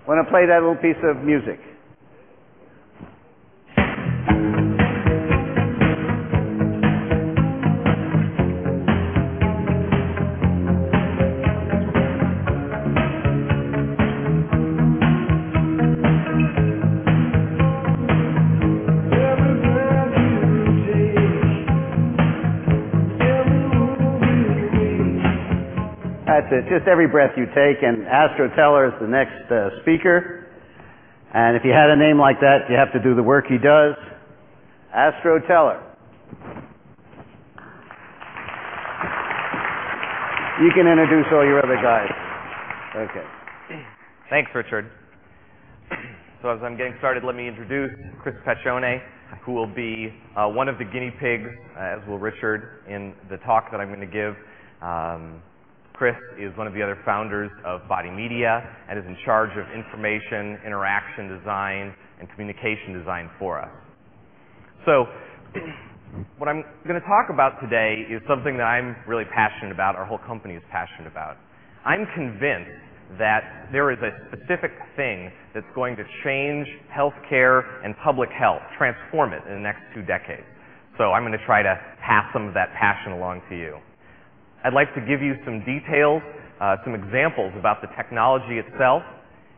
Want to play that little piece of music? That's it, just every breath you take, and Astro Teller is the next speaker. And if you had a name like that, you have to do the work he does. Astro Teller. You can introduce all your other guys. Okay. Thanks, Richard. So as I'm getting started, let me introduce Chris Paccione, who will be one of the guinea pigs, as will Richard, in the talk that I'm going to give. Chris is one of the other founders of Body Media and is in charge of information, interaction design, and communication design for us. So what I'm going to talk about today is something that I'm really passionate about, our whole company is passionate about. I'm convinced that there is a specific thing that's going to change healthcare and public health, transform it in the next 2 decades. So I'm going to try to pass some of that passion along to you. I'd like to give you some details, some examples about the technology itself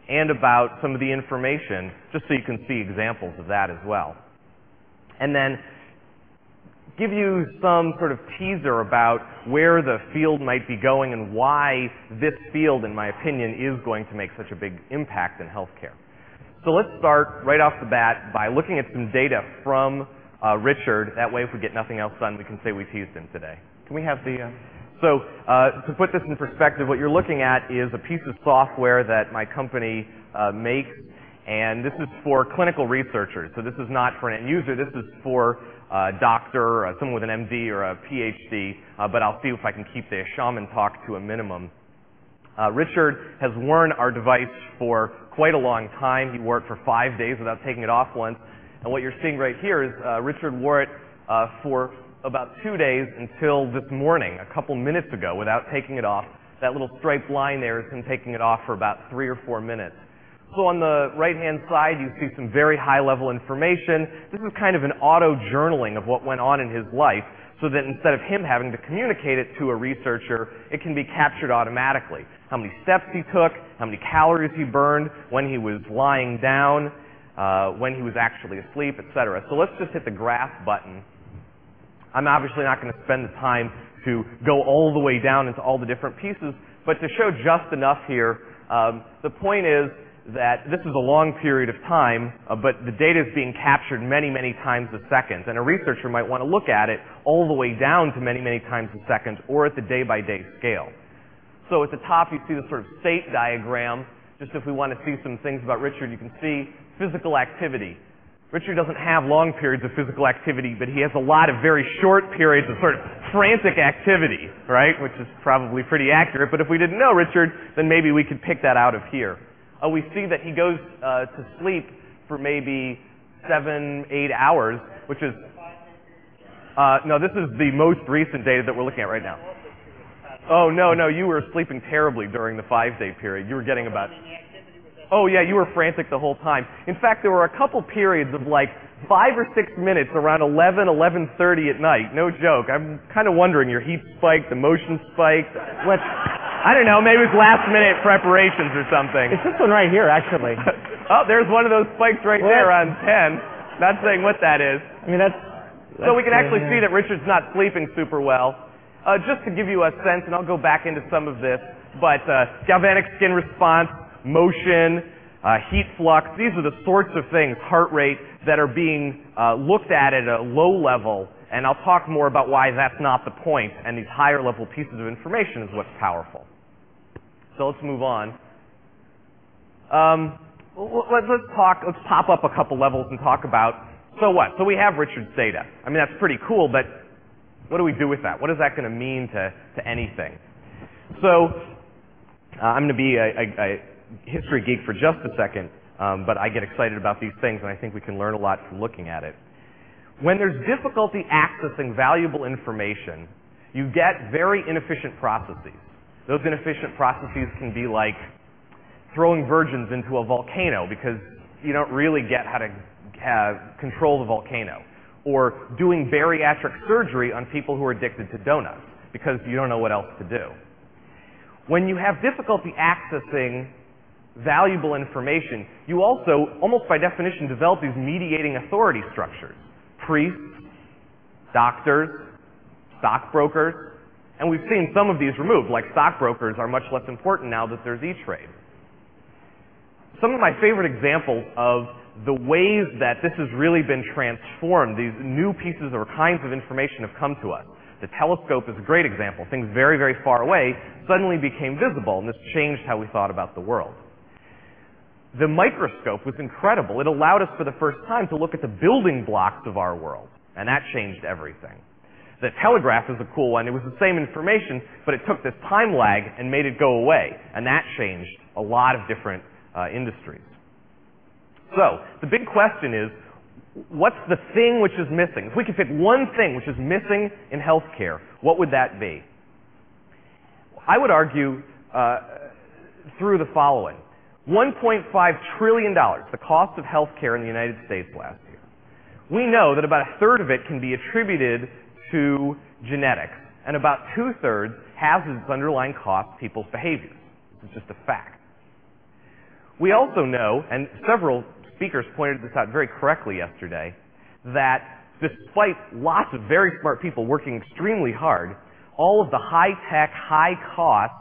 and about some of the information, just so you can see examples of that as well. And then give you some sort of teaser about where the field might be going and why this field, in my opinion, is going to make such a big impact in healthcare. So let's start right off the bat by looking at some data from Richard. That way, if we get nothing else done, we can say we teased him today. Can we have the... So to put this in perspective, what you're looking at is a piece of software that my company makes, and this is for clinical researchers. So this is not for an end user. This is for a doctor, someone with an MD or a PhD, but I'll see if I can keep the shaman talk to a minimum. Richard has worn our device for quite a long time. He wore it for 5 days without taking it off once. And what you're seeing right here is Richard wore it for about 2 days until this morning, a couple minutes ago, without taking it off. That little striped line there is him taking it off for about 3 or 4 minutes. So on the right-hand side, you see some very high-level information. This is kind of an auto-journaling of what went on in his life, so that instead of him having to communicate it to a researcher, it can be captured automatically. How many steps he took, how many calories he burned, when he was lying down, when he was actually asleep, etc. So let's just hit the graph button. I'm obviously not going to spend the time to go all the way down into all the different pieces, but to show just enough here, the point is that this is a long period of time, but the data is being captured many, many times a second, and a researcher might want to look at it all the way down to many, many times a second, or at the day-by-day scale. So at the top, you see the sort of state diagram. Just if we want to see some things about Richard, you can see physical activity. Richard doesn't have long periods of physical activity, but he has a lot of very short periods of sort of frantic activity, right? Which is probably pretty accurate, but if we didn't know Richard, then maybe we could pick that out of here. We see that he goes to sleep for maybe 7-8 hours, which is... no, this is the most recent data that we're looking at right now. Oh, no, you were sleeping terribly during the 5-day period. You were getting about... Oh, yeah, you were frantic the whole time. In fact, there were a couple periods of like 5 or 6 minutes around 11:30 at night. No joke. I'm kind of wondering, your heat spiked, the motion spiked. What? I don't know, maybe it was last-minute preparations or something. It's this one right here, actually. Oh, there's one of those spikes right there on 10. Not saying what that is. I mean, that's so we can actually see that Richard's not sleeping super well. Just to give you a sense, and I'll go back into some of this, but galvanic skin response, motion, heat flux, these are the sorts of things, heart rate, that are being looked at a low level, and I'll talk more about why that's not the point, and these higher level pieces of information is what's powerful. So let's move on. Let's pop up a couple levels and talk about, so what? So we have Richard's data. I mean, that's pretty cool, but what do we do with that? What is that going to mean to anything? So I'm going to be a history geek for just a second, but I get excited about these things, and I think we can learn a lot from looking at it. When there's difficulty accessing valuable information, you get very inefficient processes. Those inefficient processes can be like throwing virgins into a volcano because you don't really get how to control the volcano, or doing bariatric surgery on people who are addicted to donuts because you don't know what else to do. When you have difficulty accessing valuable information, you also, almost by definition, develop these mediating authority structures. Priests, doctors, stockbrokers, and we've seen some of these removed, like stockbrokers are much less important now that there's E-Trade. Some of my favorite examples of the ways that this has really been transformed, these new pieces or kinds of information have come to us. The telescope is a great example. Things very, very far away suddenly became visible, and this changed how we thought about the world. The microscope was incredible. It allowed us for the first time to look at the building blocks of our world, and that changed everything. The telegraph is a cool one. It was the same information, but it took this time lag and made it go away, and that changed a lot of different industries. So, the big question is, what's the thing which is missing? If we could pick one thing which is missing in healthcare, what would that be? I would argue through the following. $1.5 trillion, the cost of healthcare in the United States last year. We know that about a third of it can be attributed to genetics, and about two-thirds has as its underlying cost people's behaviors. It's just a fact. We also know, and several speakers pointed this out very correctly yesterday, that despite lots of very smart people working extremely hard, all of the high-tech, high-cost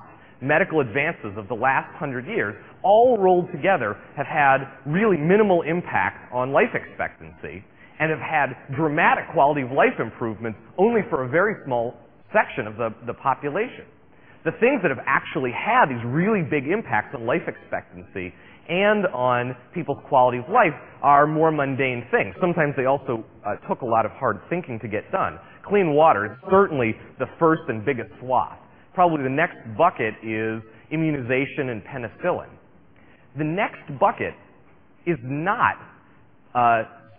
medical advances of the last 100 years, all rolled together, have had really minimal impact on life expectancy and have had dramatic quality of life improvements only for a very small section of the population. The things that have actually had these really big impacts on life expectancy and on people's quality of life are more mundane things. Sometimes they also took a lot of hard thinking to get done. Clean water is certainly the first and biggest swath. Probably the next bucket is immunization and penicillin. The next bucket is not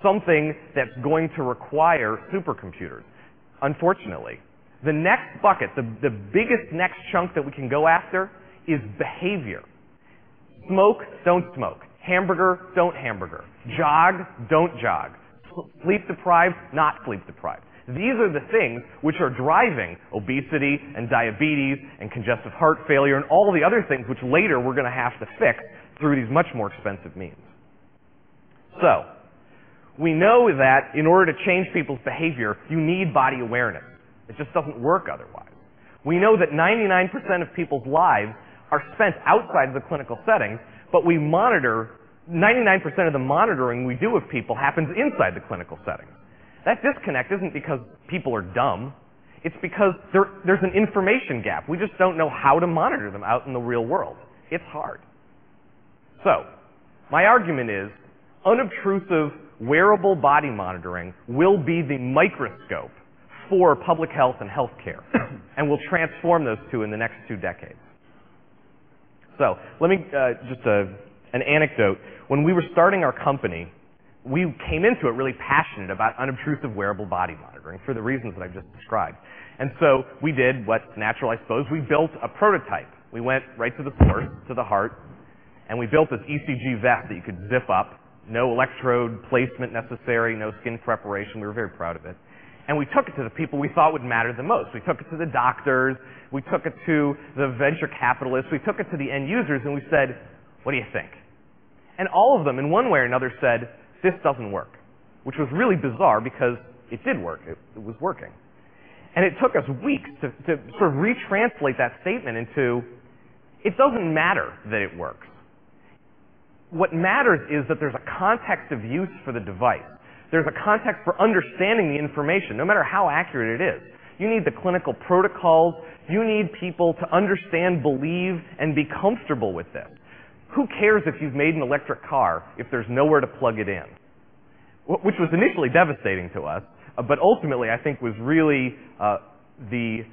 something that's going to require supercomputers, unfortunately. The next bucket, the biggest next chunk that we can go after is behavior. Smoke, don't smoke. Hamburger, don't hamburger. Jog, don't jog. Sleep deprived, not sleep deprived. These are the things which are driving obesity and diabetes and congestive heart failure and all the other things which later we're going to have to fix through these much more expensive means. So, we know that in order to change people's behavior, you need body awareness. It just doesn't work otherwise. We know that 99% of people's lives are spent outside of the clinical settings, but we monitor, 99% of the monitoring we do of people happens inside the clinical settings. That disconnect isn't because people are dumb. It's because there's an information gap. We just don't know how to monitor them out in the real world. It's hard. So, my argument is, unobtrusive wearable body monitoring will be the microscope for public health and healthcare, and will transform those two in the next 2 decades. So, let me, an anecdote. When we were starting our company, we came into it really passionate about unobtrusive wearable body monitoring for the reasons that I've just described. And so we did what's natural, I suppose. We built a prototype. We went right to the source, to the heart, and we built this ECG vest that you could zip up. No electrode placement necessary, no skin preparation. We were very proud of it. And we took it to the people we thought would matter the most. We took it to the doctors. We took it to the venture capitalists. We took it to the end users, and we said, what do you think? And all of them, in one way or another, said, this doesn't work, which was really bizarre because it did work. It was working. And it took us weeks to sort of retranslate that statement into, it doesn't matter that it works. What matters is that there's a context of use for the device. There's a context for understanding the information, no matter how accurate it is. You need the clinical protocols. You need people to understand, believe, and be comfortable with this. Who cares if you've made an electric car if there's nowhere to plug it in? Which was initially devastating to us, but ultimately I think was really the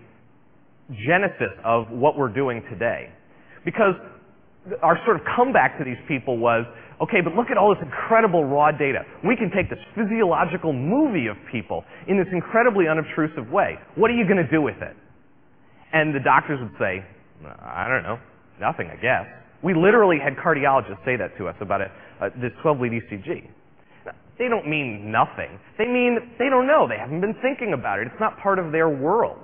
genesis of what we're doing today. Because our sort of comeback to these people was, okay, but look at all this incredible raw data. We can take this physiological movie of people in this incredibly unobtrusive way. What are you going to do with it? And the doctors would say, I don't know, nothing, I guess. We literally had cardiologists say that to us about this 12-lead ECG. They don't mean nothing. They mean they don't know. They haven't been thinking about it. It's not part of their world.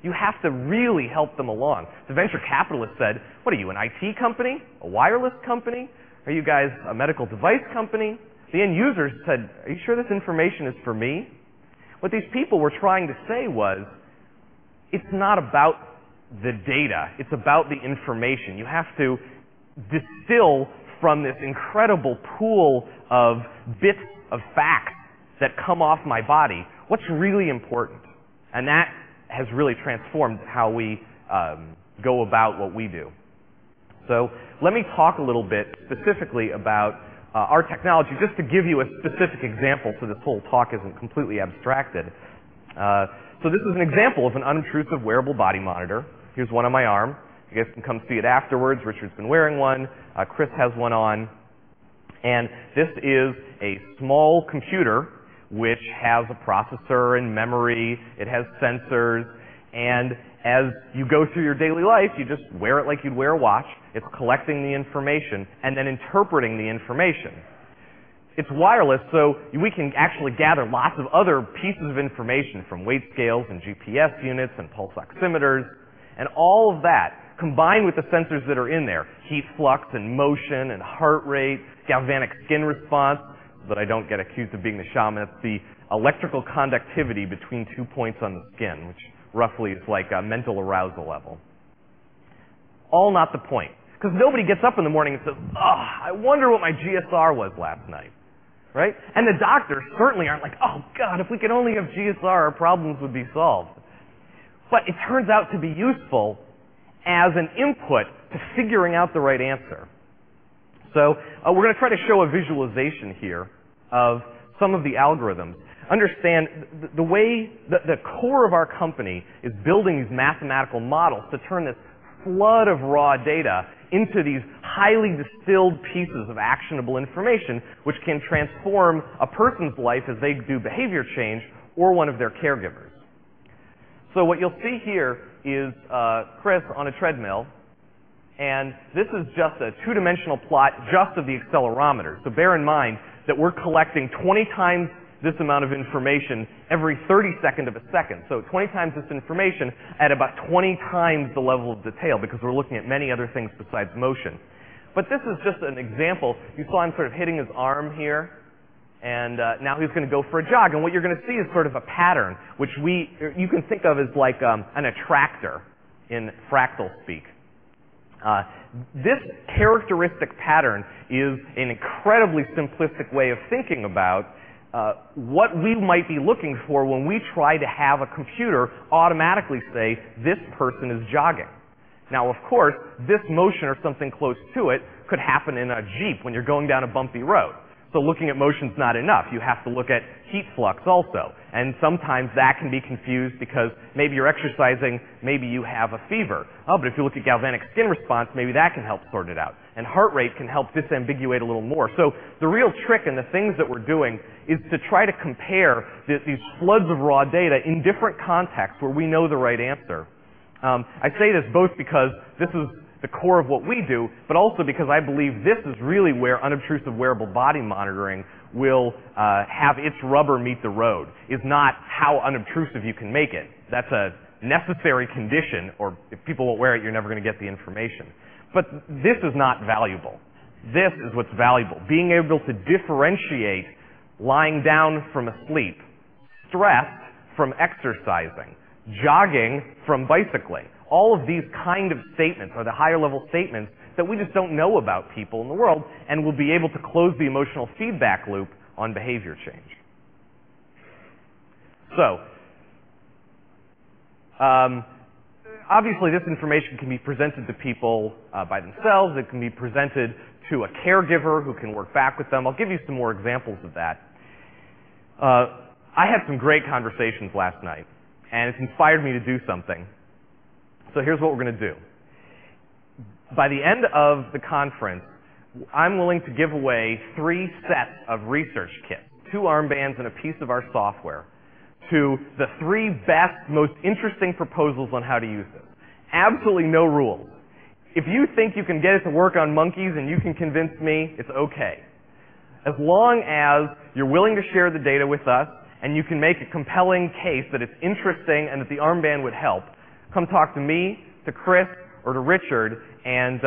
You have to really help them along. The venture capitalist said, what are you, an IT company? A wireless company? Are you guys a medical device company? The end users said, are you sure this information is for me? What these people were trying to say was, it's not about the data. It's about the information. You have to distill from this incredible pool of bits of facts that come off my body what's really important. And that has really transformed how we go about what we do. So let me talk a little bit specifically about our technology, just to give you a specific example so this whole talk isn't completely abstracted. So this is an example of an unobtrusive wearable body monitor. Here's one on my arm. You guys can come see it afterwards. Richard's been wearing one. Chris has one on. And this is a small computer which has a processor and memory. It has sensors. And as you go through your daily life, you just wear it like you'd wear a watch. It's collecting the information and then interpreting the information. It's wireless, so we can actually gather lots of other pieces of information from weight scales and GPS units and pulse oximeters. And all of that, combined with the sensors that are in there, heat flux and motion and heart rate, galvanic skin response, so that I don't get accused of being the shaman, it's the electrical conductivity between 2 points on the skin, which roughly is like a mental arousal level. All not the point. Because nobody gets up in the morning and says, oh, I wonder what my GSR was last night. Right? And the doctors certainly aren't like, oh God, if we could only have GSR, our problems would be solved. But it turns out to be useful as an input to figuring out the right answer. So we're going to try to show a visualization here of some of the algorithms. Understand the way that the core of our company is building these mathematical models to turn this flood of raw data into these highly distilled pieces of actionable information which can transform a person's life as they do behavior change or one of their caregivers. So what you'll see here is Chris on a treadmill, and this is just a two-dimensional plot just of the accelerometer. So bear in mind that we're collecting 20 times this amount of information every 32nd of a second. So 20 times this information at about 20 times the level of detail, because we're looking at many other things besides motion. But this is just an example. You saw him sort of hitting his arm here, and now he's going to go for a jog. And what you're going to see is sort of a pattern, which you can think of as like an attractor in fractal speak. This characteristic pattern is an incredibly simplistic way of thinking about what we might be looking for when we try to have a computer automatically say, this person is jogging. Now, of course, this motion or something close to it could happen in a Jeep when you're going down a bumpy road. So looking at motion's not enough. You have to look at heat flux also. And sometimes that can be confused because maybe you're exercising, maybe you have a fever. Oh, but if you look at galvanic skin response, maybe that can help sort it out. And heart rate can help disambiguate a little more. So the real trick and the things that we're doing is to try to compare these floods of raw data in different contexts where we know the right answer. I say this both because this is the core of what we do, but also because I believe this is really where unobtrusive wearable body monitoring will have its rubber meet the road, is not how unobtrusive you can make it. That's a necessary condition, or if people won't wear it, you're never going to get the information. But this is not valuable. This is what's valuable. Being able to differentiate lying down from asleep, stress from exercising, jogging from bicycling. All of these kind of statements are the higher level statements that we just don't know about people in the world, and we'll be able to close the emotional feedback loop on behavior change. So, obviously this information can be presented to people by themselves. It can be presented to a caregiver who can work back with them. I'll give you some more examples of that. I had some great conversations last night, and it's inspired me to do something. So here's what we're going to do. By the end of the conference, I'm willing to give away 3 sets of research kits, 2 armbands and a piece of our software, to the 3 best, most interesting proposals on how to use this. Absolutely no rules. If you think you can get it to work on monkeys and you can convince me, it's okay. As long as you're willing to share the data with us and you can make a compelling case that it's interesting and that the armband would help, come talk to me, to Chris, or to Richard, and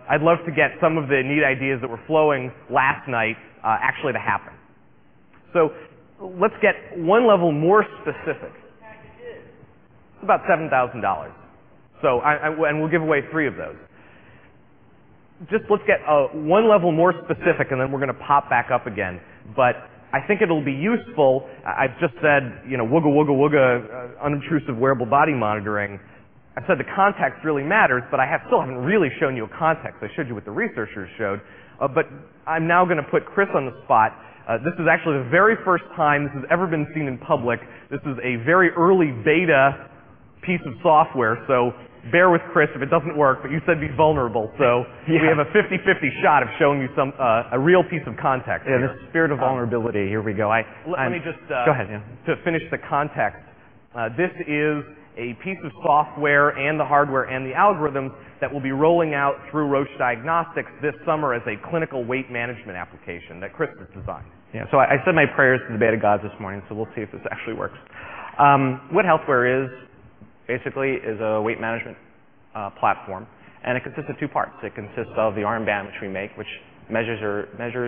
I'd love to get some of the neat ideas that were flowing last night actually to happen. So let's get one level more specific. It's about $7,000. So, and we'll give away 3 of those. Just let's get one level more specific, and then we're going to pop back up again. But I think it'll be useful. I've just said, wooga, wooga, wooga, unobtrusive wearable body monitoring. I said the context really matters, but I still haven't really shown you a context. I showed you what the researchers showed. But I'm now going to put Chris on the spot. This is actually the very first time this has ever been seen in public. This is a very early beta piece of software, so bear with Chris if it doesn't work, but you said be vulnerable, so we have a 50-50 shot of showing you a real piece of context. Yeah, the spirit of vulnerability, here we go. Let me just, go ahead, yeah. To finish the context, this is a piece of software and the hardware and the algorithms that will be rolling out through Roche Diagnostics this summer as a clinical weight management application that Chris has designed. Yeah, so I said my prayers to the beta gods this morning, so we'll see if this actually works. What Healthware is, basically, is a weight management platform, and it consists of 2 parts. It consists of the armband, which we make, which measures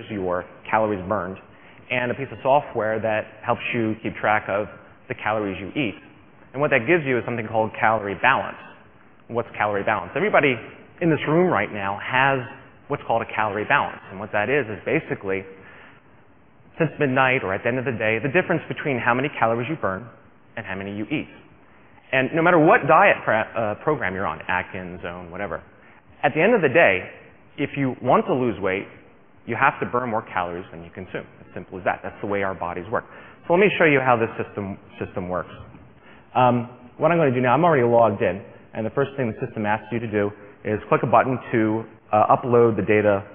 your calories burned, and a piece of software that helps you keep track of the calories you eat. And what that gives you is something called calorie balance. What's calorie balance? Everybody in this room right now has what's called a calorie balance. And what that is basically, since midnight or at the end of the day, the difference between how many calories you burn and how many you eat. And no matter what diet program you're on, Atkins, Zone, whatever, at the end of the day, if you want to lose weight, you have to burn more calories than you consume. As simple as that. That's the way our bodies work. So let me show you how this system works. What I'm going to do now, I'm already logged in, and the first thing the system asks you to do is click a button to upload the data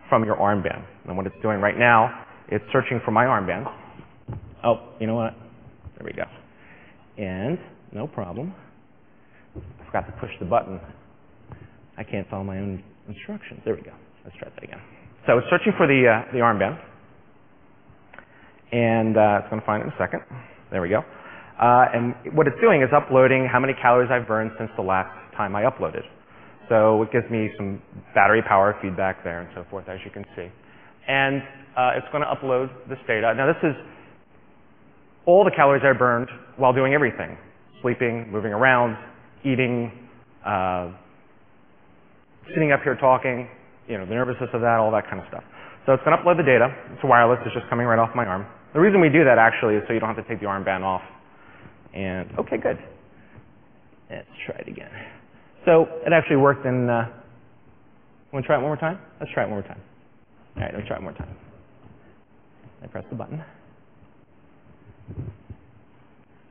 from your armband. And what it's doing right now, it's searching for my armband. Oh, you know what? There we go. And, no problem, I forgot to push the button. I can't follow my own instructions. There we go. Let's try that again. So it's searching for the armband, and it's going to find it in a second. There we go. And what it's doing is uploading how many calories I've burned since the last time I uploaded. So it gives me some battery power feedback there and so forth, as you can see. And it's going to upload this data. Now this is all the calories I burned while doing everything. Sleeping, moving around, eating, sitting up here talking, the nervous system of that, all that kind of stuff. So it's going to upload the data. It's wireless. It's just coming right off my arm. The reason we do that actually is so you don't have to take the armband off. And, okay, good. Let's try it again. So it actually worked in, want to try it one more time? Let's try it one more time. All right, let me try it one more time. I press the button.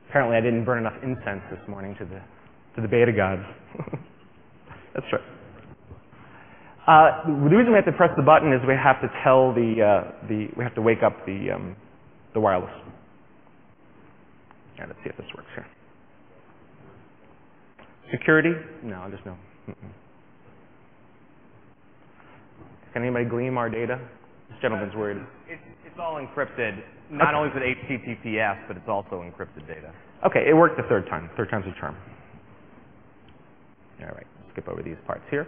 Apparently I didn't burn enough incense this morning to the beta gods. That's right. The reason we have to press the button is we have to tell we have to wake up the wireless. Yeah, let's see if this works here. Security? No, there's no. Can anybody glean our data? This gentleman's worried. It's all encrypted. Not only is it HTTPS, but it's also encrypted data. Okay, it worked the third time. Third time's a charm. All right, skip over these parts here.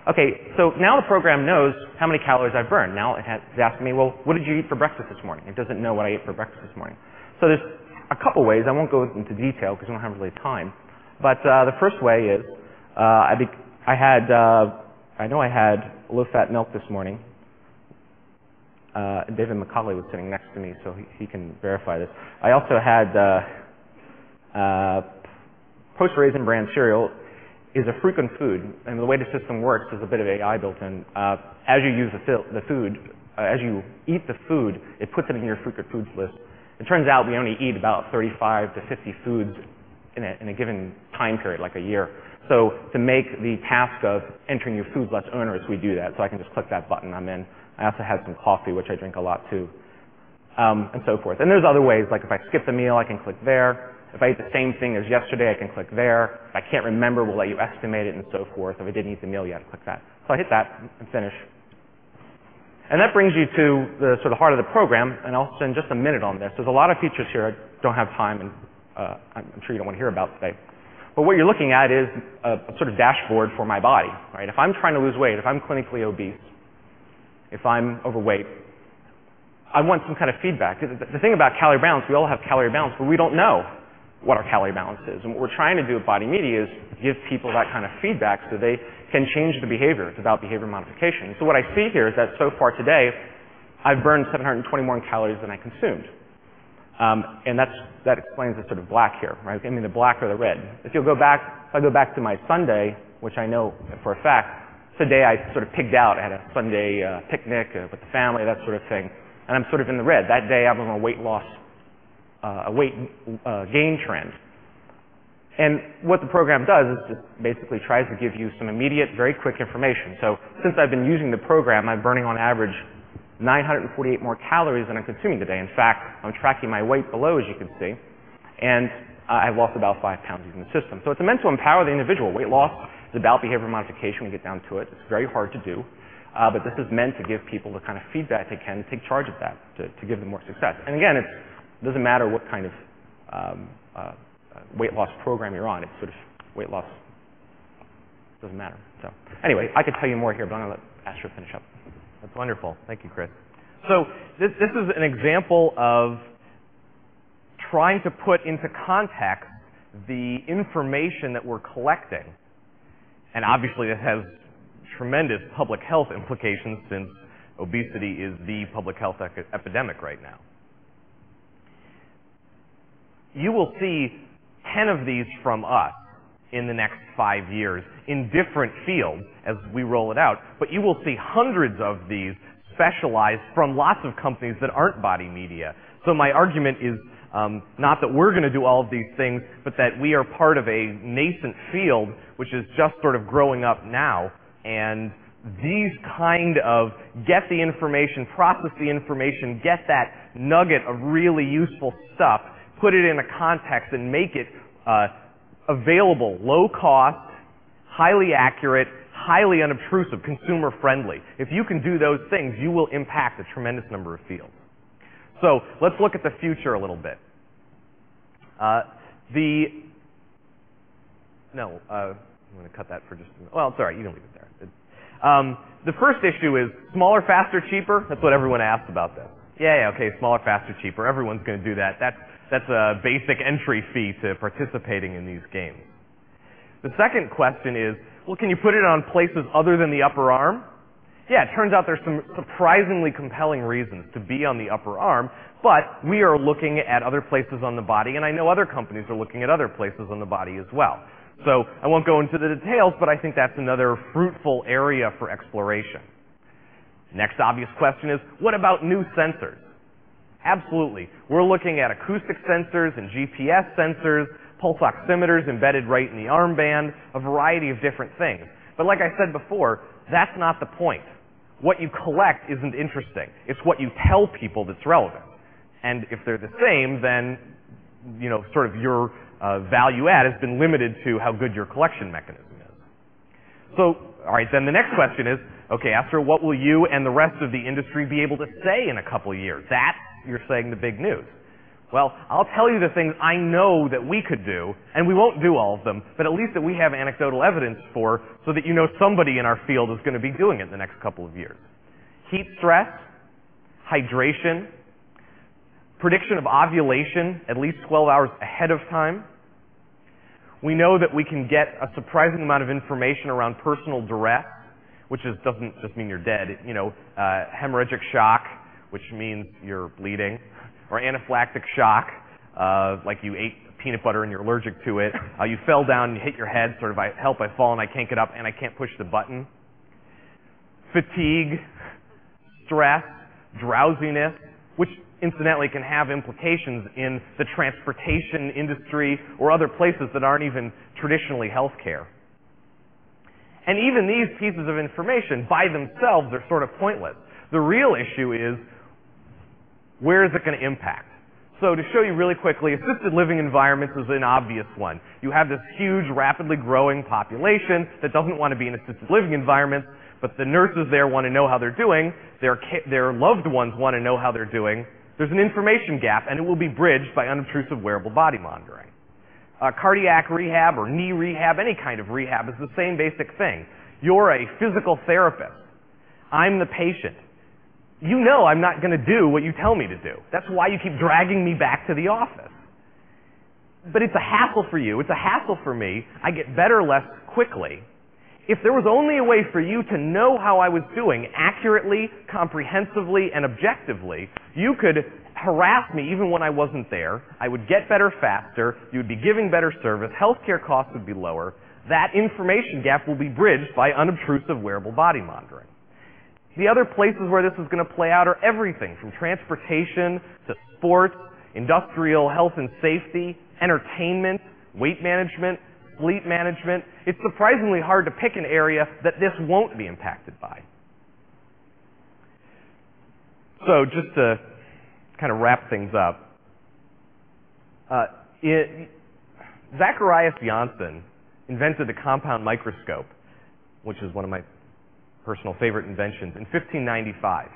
Okay, so now the program knows how many calories I've burned. Now it's asking me, well, what did you eat for breakfast this morning? It doesn't know what I ate for breakfast this morning. So there's a couple ways. I won't go into detail because we don't have really time. But the first way is I know I had low-fat milk this morning. David McCauley was sitting next to me, so he can verify this. I also had Post-Raisin Bran cereal is a frequent food, and the way the system works is a bit of AI built in. As you use the food, as you eat the food, it puts it in your frequent foods list. It turns out we only eat about 35 to 50 foods in a given time period, like a year. So to make the task of entering your food less onerous, we do that. So I can just click that button, I'm in. I also had some coffee, which I drink a lot too, and so forth. And there's other ways, like if I skip the meal, I can click there. If I eat the same thing as yesterday, I can click there. If I can't remember, we'll let you estimate it and so forth. If I didn't eat the meal yet, click that. So I hit that and finish. And that brings you to the sort of heart of the program, and I'll spend just a minute on this. There's a lot of features here I don't have time, and I'm sure you don't want to hear about today. But what you're looking at is a sort of dashboard for my body, right? If I'm trying to lose weight, if I'm clinically obese, if I'm overweight, I want some kind of feedback. The thing about calorie balance, we all have calorie balance, but we don't know what our calorie balance is. And what we're trying to do at Body Media is give people that kind of feedback so they can change the behavior. It's about behavior modification. So what I see here is that so far today, I've burned 720 more calories than I consumed. And that explains the sort of black here, right? I mean, the black or the red. If I go back to my Sunday, which I know for a fact, today I sort of pigged out. I had a Sunday picnic with the family, that sort of thing. And I'm sort of in the red. That day I was on a weight loss, weight gain trend. And what the program does is just basically tries to give you some immediate, very quick information. So since I've been using the program, I'm burning on average 948 more calories than I'm consuming today. In fact, I'm tracking my weight below, as you can see. And I've lost about 5 pounds using the system. So it's meant to empower the individual. Weight loss is about behavior modification. We get down to it. It's very hard to do. But this is meant to give people the kind of feedback they can, take charge of that, to give them more success. And again, it doesn't matter what kind of weight loss program you're on. It's sort of weight loss doesn't matter. So anyway, I could tell you more here, but I'm going to let Astro finish up. That's wonderful. Thank you, Chris. So this is an example of trying to put into context the information that we're collecting. And obviously this has tremendous public health implications since obesity is the public health epidemic right now. You will see 10 of these from us in the next 5 years in different fields as we roll it out, but you will see hundreds of these specialized from lots of companies that aren't Body Media. So my argument is not that we're going to do all of these things, but that we are part of a nascent field which is just sort of growing up now. And these kind of get the information, process the information, get that nugget of really useful stuff, put it in a context and make it available, low cost, highly accurate, highly unobtrusive, consumer friendly. If you can do those things, you will impact a tremendous number of fields. So let's look at the future a little bit. I'm going to cut that for just a minute. Well, it's all right. You can leave it there. The first issue is smaller, faster, cheaper. That's what everyone asks about this. Yeah, okay, smaller, faster, cheaper. Everyone's going to do that. That's a basic entry fee to participating in these games. The second question is, well, can you put it on places other than the upper arm? Yeah, it turns out there's some surprisingly compelling reasons to be on the upper arm, but we are looking at other places on the body, and I know other companies are looking at other places on the body as well. So I won't go into the details, but I think that's another fruitful area for exploration. Next obvious question is, what about new sensors? Absolutely. We're looking at acoustic sensors and GPS sensors, pulse oximeters embedded right in the armband, a variety of different things. But like I said before, that's not the point. What you collect isn't interesting. It's what you tell people that's relevant. And if they're the same, then, sort of your value add has been limited to how good your collection mechanism is. So, all right, then the next question is, okay, Astro, what will you and the rest of the industry be able to say in a couple of years? That's, you're saying, the big news. Well, I'll tell you the things I know that we could do, and we won't do all of them, but at least that we have anecdotal evidence for, so that you know somebody in our field is going to be doing it in the next couple of years. Heat stress, hydration, prediction of ovulation at least 12 hours ahead of time. We know that we can get a surprising amount of information around personal duress, which doesn't just mean you're dead. Hemorrhagic shock, which means you're bleeding, or anaphylactic shock, like you ate peanut butter and you're allergic to it. You fell down and you hit your head, sort of, help, I've fallen, I can't get up, and I can't push the button. Fatigue, stress, drowsiness, which incidentally can have implications in the transportation industry or other places that aren't even traditionally healthcare. And even these pieces of information by themselves are sort of pointless. The real issue is, where is it going to impact? So to show you really quickly, assisted living environments is an obvious one. You have this huge, rapidly growing population that doesn't want to be in assisted living environments, but the nurses there want to know how they're doing, their loved ones want to know how they're doing. There's an information gap, and it will be bridged by unobtrusive wearable body monitoring. Cardiac rehab or knee rehab, any kind of rehab, is the same basic thing. You're a physical therapist. I'm the patient. You know I'm not going to do what you tell me to do. That's why you keep dragging me back to the office. But it's a hassle for you. It's a hassle for me. I get better less quickly. If there was only a way for you to know how I was doing accurately, comprehensively, and objectively, you could harass me even when I wasn't there. I would get better faster. You would be giving better service. Healthcare costs would be lower. That information gap will be bridged by unobtrusive wearable body monitoring. The other places where this is going to play out are everything from transportation to sports, industrial health and safety, entertainment, weight management, sleep management. It's surprisingly hard to pick an area that this won't be impacted by. So just to kind of wrap things up, Zacharias Janssen invented the compound microscope, which is one of my personal favorite inventions, in 1595.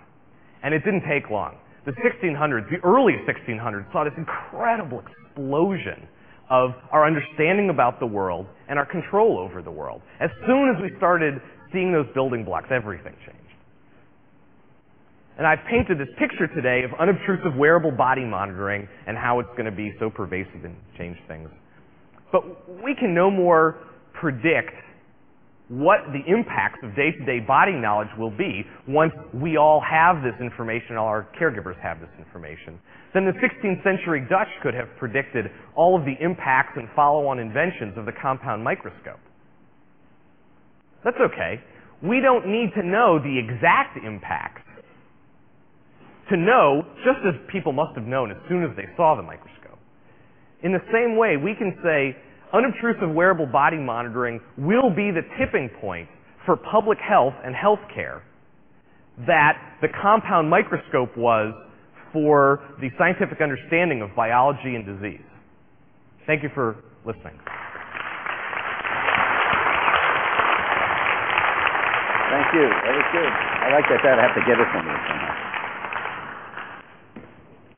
And it didn't take long. The 1600s, the early 1600s, saw this incredible explosion of our understanding about the world and our control over the world. As soon as we started seeing those building blocks, everything changed. And I've painted this picture today of unobtrusive wearable body monitoring and how it's going to be so pervasive and change things. But we can no more predict what the impacts of day-to-day body knowledge will be once we all have this information, all our caregivers have this information, then the 16th century Dutch could have predicted all of the impacts and follow-on inventions of the compound microscope. That's okay. We don't need to know the exact impacts to know, just as people must have known as soon as they saw the microscope. In the same way, we can say, unobtrusive wearable body monitoring will be the tipping point for public health and healthcare that the compound microscope was for the scientific understanding of biology and disease. Thank you for listening. Thank you. That was good. I like that. I have to get it from you somehow.